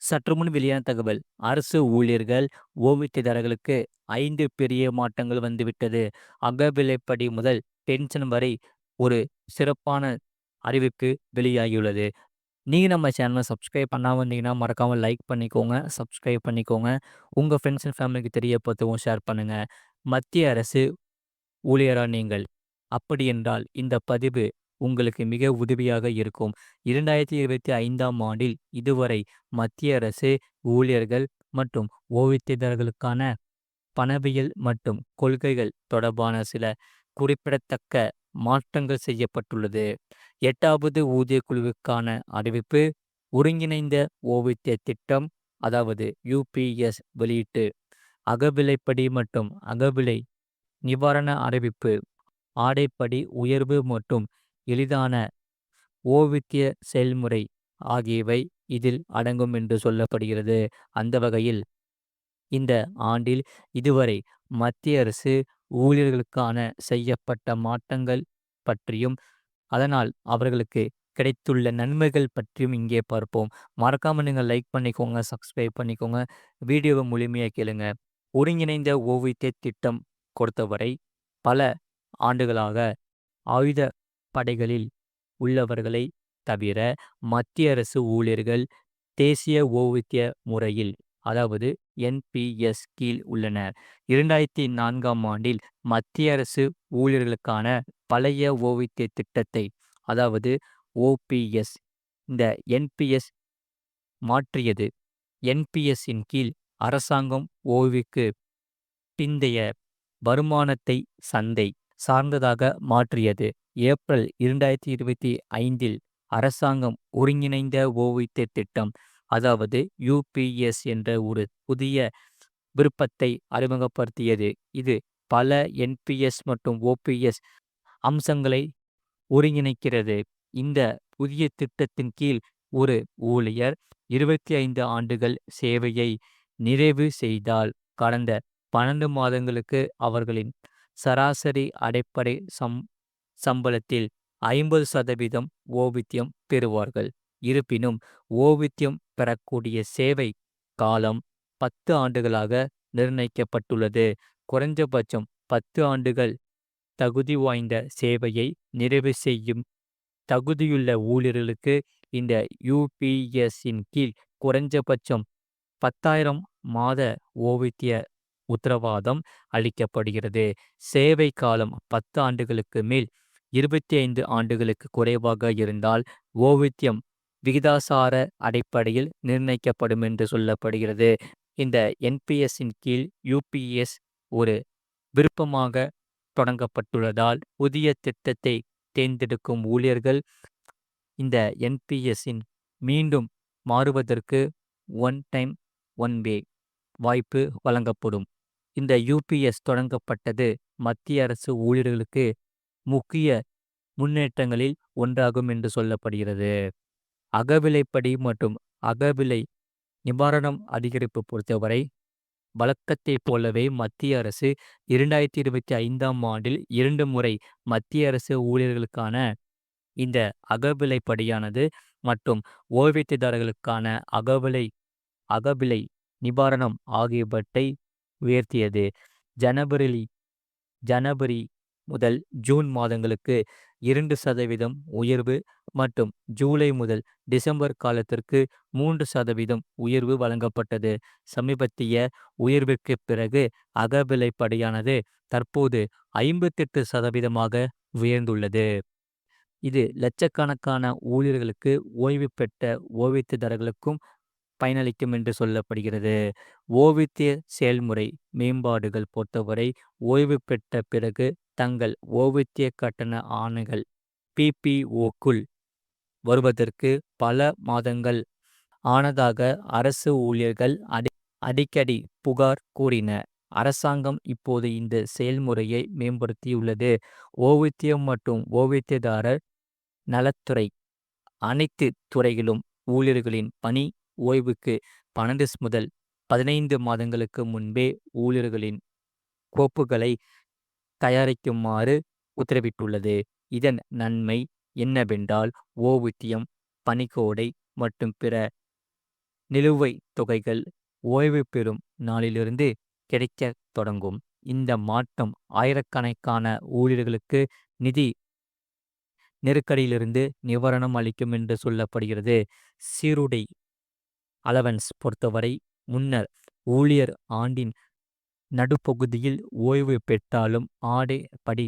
சற்றுமுன் வெளியான தகவல். அரசு ஊழியர்கள், ஓய்வூதியதாரர்களுக்கு 5 பெரிய மாற்றங்கள் வந்துவிட்டது. அகவிலைப்படி முதல் பென்ஷன் வரை ஒரு சிறப்பான அறிவிப்பு வெளியாகியுள்ளது. நீங்க நம்ம சேனல சப்ஸ்கிரைப் பண்ணாம இருந்தீங்கன்னா, மறக்காம லைக் பண்ணிக்கோங்க, சப்ஸ்கிரைப் பண்ணிக்கோங்க. உங்க ஃப்ரெண்ட்ஸ் அண்ட் ஃபேமிலிக்கு தெரியப்படுத்தவும் ஷேர் பண்ணுங்க. மத்திய அரசு ஊழியரா நீங்கள்? அப்படியென்றால் இந்த பதிவு உங்களுக்கு மிக உதவியாக இருக்கும். 2025ஆம் ஆண்டில் இதுவரை மத்திய அரசு ஊழியர்கள் மற்றும் ஓய்வூதியதாரர்களுக்கான பணவியல் மற்றும் கொள்கைகள் தொடர்பான சில குறிப்பிடத்தக்க மாற்றங்கள் செய்யப்பட்டுள்ளது. 8வது ஊதிய குழுவுக்கான அறிவிப்பு, ஒருங்கிணைந்த ஓய்வூதிய திட்டம் அதாவது யுபிஎஸ் வெளியீட்டு, அகவிலைப்படி மற்றும் அகவிலை நிவாரண அறிவிப்பு, ஆடைப்படி உயர்வு மற்றும் எளிதான ஓய்வூதிய செயல்முறை ஆகியவை இதில் அடங்கும் என்று சொல்லப்படுகிறது. அந்த வகையில் இந்த ஆண்டில் இதுவரை மத்திய அரசு ஊழியர்களுக்கான செய்யப்பட்ட மாற்றங்கள் பற்றியும், அதனால் அவர்களுக்கு கிடைத்துள்ள நன்மைகள் பற்றியும் இங்கே பார்ப்போம். மறக்காம நீங்க லைக் பண்ணிக்கோங்க, சப்ஸ்கிரைப் பண்ணிக்கோங்க. வீடியோவை முழுமையா கேளுங்க. ஒருங்கிணைந்த ஓய்வூதிய திட்டம் பொறுத்தவரை பல ஆண்டுகளாக ஆயுத படைகளில் உள்ளவர்களை தவிர மத்திய அரசு ஊழியர்கள் தேசிய ஓய்வூதிய முறையில் அதாவது என்பிஎஸ் கீழ் உள்ளனர். 2004ஆம் ஆண்டில் மத்திய அரசு ஊழியர்களுக்கான பழைய ஓய்வூதிய திட்டத்தை அதாவது ஓபிஎஸ் இந்த என்பிஎஸ் மாற்றியது. என்பிஎஸ்ஸின் கீழ் அரசாங்கம் ஓய்வுக்கு பிந்தைய வருமானத்தை சந்தை சார்ந்ததாக மாற்றியது. ஏப்ரல் 2025இல் அரசாங்கம் ஒருங்கிணைந்த ஓய்வூதிய திட்டம் அதாவது யுபிஎஸ் என்ற ஒரு புதிய விருப்பத்தை அறிமுகப்படுத்தியது. இது பல என்பிஎஸ் மற்றும் ஓபிஎஸ் அம்சங்களை ஒருங்கிணைக்கிறது. இந்த புதிய திட்டத்தின் கீழ் ஒரு ஊழியர் 25 ஆண்டுகள் சேவையை நிறைவு செய்தால் கடந்த 12 மாதங்களுக்கு அவர்களின் சராசரி அடிப்படை சம்பளத்தில் 50% ஓய்வூதியம் பெறுவார்கள். இருப்பினும் ஓய்வூதியம் பெறக்கூடிய சேவை காலம் 10 ஆண்டுகளாக நிர்ணயிக்கப்பட்டுள்ளது. குறைந்தபட்சம் 10 ஆண்டுகள் தகுதி வாய்ந்த சேவையை நிறைவு செய்யும் தகுதியுள்ள ஊழியர்களுக்கு இந்த யுபிஎஸ்ஸின் கீழ் குறைந்தபட்சம் 10,000 மாத ஓய்வூதிய உத்தரவாதம் அளிக்கப்படுகிறது. சேவை காலம் 10 ஆண்டுகளுக்கு மேல் 25 ஆண்டுகளுக்கு குறைவாக இருந்தால் ஓய்வூதியம் விகிதாசார அடிப்படையில் நிர்ணயிக்கப்படும் என்று சொல்லப்படுகிறது. இந்த என்பிஎஸ்ஸின் கீழ் யுபிஎஸ் ஒரு விருப்பமாக தொடங்கப்பட்டுள்ளதால் புதிய திட்டத்தை தேர்ந்தெடுக்கும் ஊழியர்கள் இந்த என்பிஎஸ்ஸின் மீண்டும் மாறுவதற்கு ஒன் டைம் ஒன் வே வாய்ப்பு வழங்கப்படும். இந்த யுபிஎஸ் தொடங்கப்பட்டது மத்திய அரசு ஊழியர்களுக்கு முக்கிய முன்னேற்றங்களில் ஒன்றாகும் என்று சொல்லப்படுகிறது. அகவிலைப்படி மற்றும் அகவிலை நிவாரணம் அதிகரிப்பு பொறுத்தவரை வழக்கத்தைப் போலவே மத்திய அரசு 2025ஆம் ஆண்டில் 2 முறை மத்திய அரசு ஊழியர்களுக்கான இந்த அகவிலைப்படியானது மற்றும் ஓய்வூதியதாரர்களுக்கான அகவிலை நிவாரணம் ஆகியவற்றை உயர்த்தியது. ஜனவரி முதல் ஜூன் மாதங்களுக்கு 2% உயர்வு மற்றும் ஜூலை முதல் டிசம்பர் காலத்திற்கு 3% உயர்வு வழங்கப்பட்டது. சமீபத்திய உயர்விற்கு பிறகு அகவிலைப்படியானது தற்போது 58% உயர்ந்துள்ளது. இது லட்சக்கணக்கான ஊழியர்களுக்கு ஓய்வு பெற்ற ஓய்வூதியதாரர்களுக்கும் பயனளிக்கும் என்று சொல்லப்படுகிறது. ஓய்வூதிய செயல்முறை மேம்பாடுகள் பொறுத்தவரை ஓய்வு பெற்ற பிறகு தங்கள் ஓய்வூதிய கட்டண ஆணைகள் பிபிஓக்குள் வருவதற்கு பல மாதங்கள் ஆனதாக அரசு ஊழியர்கள் அடிக்கடி புகார் கூறினர். அரசாங்கம் இப்போது இந்த செயல்முறையை மேம்படுத்தியுள்ளது. ஓய்வூதியம் மற்றும் ஓய்வூதியதாரர் நலத்துறை அனைத்து துறையிலும் ஊழியர்களின் பணி ஓய்வுக்கு 12 முதல் 15 மாதங்களுக்கு முன்பே ஊழியர்களின் கோப்புகளை தயாரிக்குமாறு உத்தரவிட்டுள்ளது. இதன் நன்மை என்னவென்றால் ஓய்வூதியம், பணிக்கொடை மற்றும் பிற நிலுவைத் தொகைகள் ஓய்வு பெறும் நாளிலிருந்து கிடைக்கத் தொடங்கும். இந்த மாற்றம் ஆயிரக்கணக்கான ஊழியர்களுக்கு நிதி நெருக்கடியிலிருந்து நிவாரணம் அளிக்கும் என்று சொல்லப்படுகிறது. சீருடை அலவன்ஸ் பொறுத்தவரை முன்னர் ஊழியர் ஆண்டின் நடுப்பகுதியில் ஓய்வு பெற்றாலும் ஆடை படி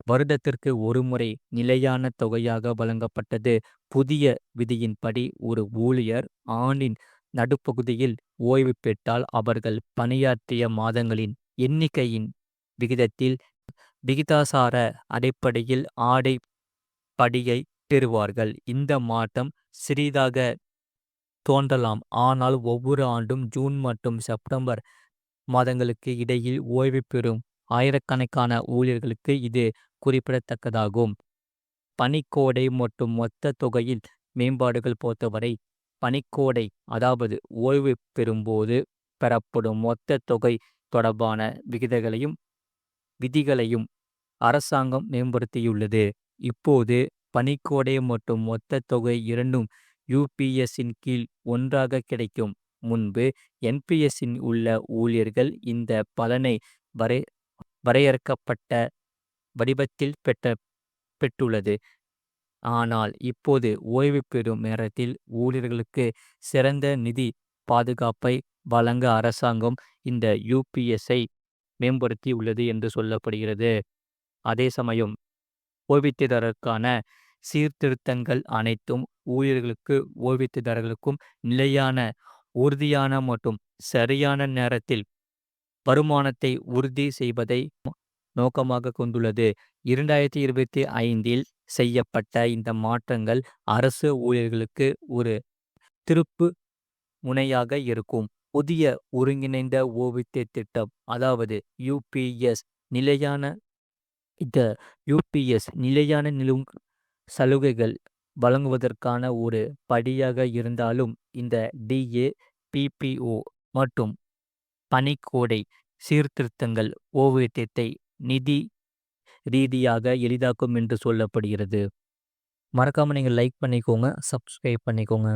வருடத்திற்கு ஒருமுறை நிலையான தொகையாக வழங்கப்பட்டது. புதிய விதியின்படி ஒரு ஊழியர் ஆண்டின் நடுப்பகுதியில் ஓய்வு பெற்றால் அவர்கள் பணியாற்றிய மாதங்களின் எண்ணிக்கையின் விகிதத்தில் விகிதாசார அடிப்படையில் ஆடை படியை பெறுவார்கள். இந்த மாற்றம் சிறிதாக தோன்றலாம், ஆனால் ஒவ்வொரு ஆண்டும் ஜூன் மற்றும் செப்டம்பர் மாதங்களுக்கு இடையில் ஓய்வு பெறும் ஆயிரக்கணக்கான ஊழியர்களுக்கு இது குறிப்பிடத்தக்கதாகும். பணிக்கோடை மற்றும் மொத்த தொகையில் மேம்பாடுகள் பொறுத்தவரை பணிக்கோடை, அதாவது ஓய்வு பெறும்போது பெறப்படும் மொத்த தொகை தொடர்பான விதிகளையும் அரசாங்கம் மேம்படுத்தியுள்ளது. இப்போது பணிக்கோடை மற்றும் மொத்த தொகை இரண்டும் யுபிஎஸ்ஸின் கீழ் ஒன்றாக கிடைக்கும். முன்பு என்பிஎஸ்ஸில் உள்ள ஊழியர்கள் இந்த பலனை வரையறுக்கப்பட்ட வடிவத்தில் பெற்றுள்ளது. ஆனால் இப்போது ஓய்வு பெறும் நேரத்தில் ஊழியர்களுக்கு சிறந்த நிதி பாதுகாப்பை வழங்க அரசாங்கம் இந்த யுபிஎஸ்ஸை மேம்படுத்தி உள்ளது என்று சொல்லப்படுகிறது. அதே சமயம் ஓய்வூதியதாரருக்கான சீர்திருத்தங்கள் அனைத்தும் ஓய்வூதியதாரர்களுக்கும் நிலையான, உறுதியான மற்றும் சரியான நேரத்தில் வருமானத்தை உறுதி செய்வதை நோக்கமாக கொண்டுள்ளது. 2025இல் செய்யப்பட்ட இந்த மாற்றங்கள் அரசு ஊழியர்களுக்கு ஒரு திருப்பு முனையாக இருக்கும். புதிய ஒருங்கிணைந்த ஓய்வூதிய திட்டம், அதாவது யுபிஎஸ் நிலையான சலுகைகள் வழங்குவதற்கான ஒரு படியாக இருந்தாலும், இந்த டிஏ, பிபிஓ மற்றும் பணிக்கோடை சீர்திருத்தங்கள் ஓய்வூதியத்தை நிதி ரீதியாக எளிதாக்கும் என்று சொல்லப்படுகிறது. மறக்காம நீங்க லைக் பண்ணிக்கோங்க, சப்ஸ்கிரைப் பண்ணிக்கோங்க.